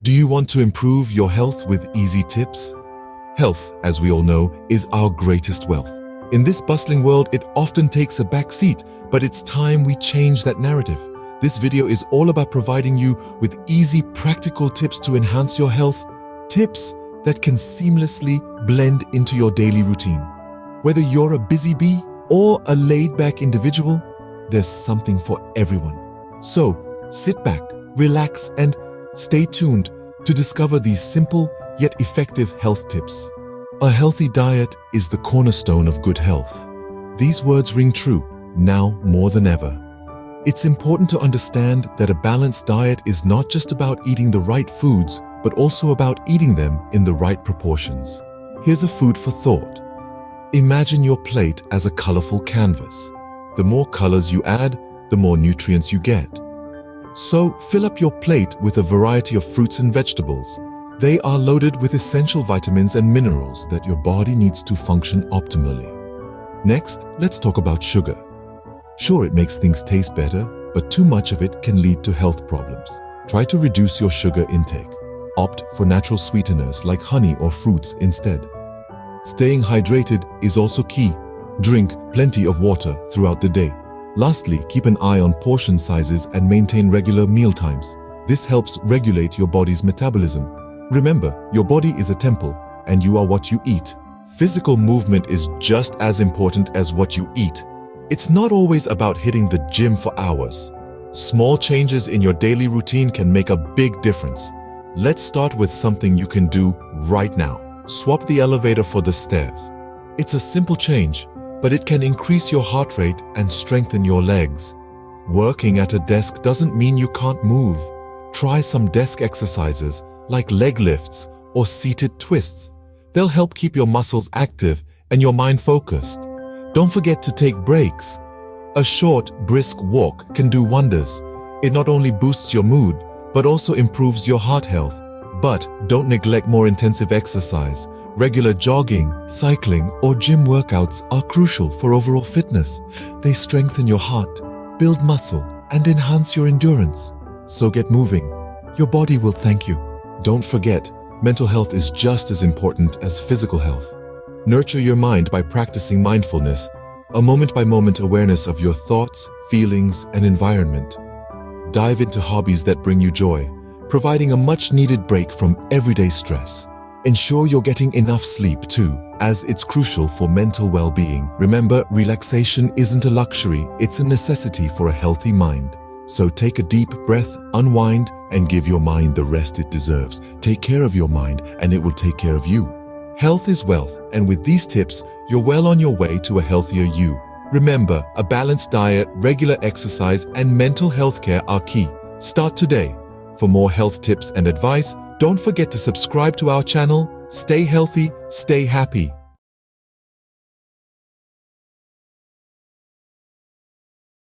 Do you want to improve your health with easy tips? Health, as we all know, is our greatest wealth. In this bustling world, it often takes a back seat, but it's time we change that narrative. This video is all about providing you with easy, practical tips to enhance your health, tips that can seamlessly blend into your daily routine. Whether you're a busy bee or a laid-back individual, there's something for everyone. So, sit back, relax, and stay tuned to discover these simple yet effective health tips. A healthy diet is the cornerstone of good health. These words ring true now more than ever. It's important to understand that a balanced diet is not just about eating the right foods, but also about eating them in the right proportions. Here's a food for thought. Imagine your plate as a colorful canvas. The more colors you add, the more nutrients you get. So fill up your plate with a variety of fruits and vegetables. They are loaded with essential vitamins and minerals that your body needs to function optimally. Next, let's talk about sugar. Sure, it makes things taste better, but too much of it can lead to health problems. Try to reduce your sugar intake. Opt for natural sweeteners like honey or fruits instead. Staying hydrated is also key. Drink plenty of water throughout the day. Lastly, keep an eye on portion sizes and maintain regular meal times. This helps regulate your body's metabolism. Remember, your body is a temple, and you are what you eat. Physical movement is just as important as what you eat. It's not always about hitting the gym for hours. Small changes in your daily routine can make a big difference. Let's start with something you can do right now. Swap the elevator for the stairs. It's a simple change, but it can increase your heart rate and strengthen your legs. Working at a desk doesn't mean you can't move. Try some desk exercises like leg lifts or seated twists. They'll help keep your muscles active and your mind focused. Don't forget to take breaks. A short, brisk walk can do wonders. It not only boosts your mood, but also improves your heart health. But don't neglect more intensive exercise. Regular jogging, cycling, or gym workouts are crucial for overall fitness. They strengthen your heart, build muscle, and enhance your endurance. So get moving. Your body will thank you. Don't forget, mental health is just as important as physical health. Nurture your mind by practicing mindfulness, a moment-by-moment awareness of your thoughts, feelings, and environment. Dive into hobbies that bring you joy, providing a much-needed break from everyday stress. Ensure you're getting enough sleep too, as it's crucial for mental well-being. Remember, relaxation isn't a luxury, it's a necessity for a healthy mind. So take a deep breath, unwind, and give your mind the rest it deserves. Take care of your mind, and it will take care of you. Health is wealth, and with these tips, you're well on your way to a healthier you. Remember, a balanced diet, regular exercise, and mental health care are key. Start today. For more health tips and advice, don't forget to subscribe to our channel. Stay healthy, stay happy.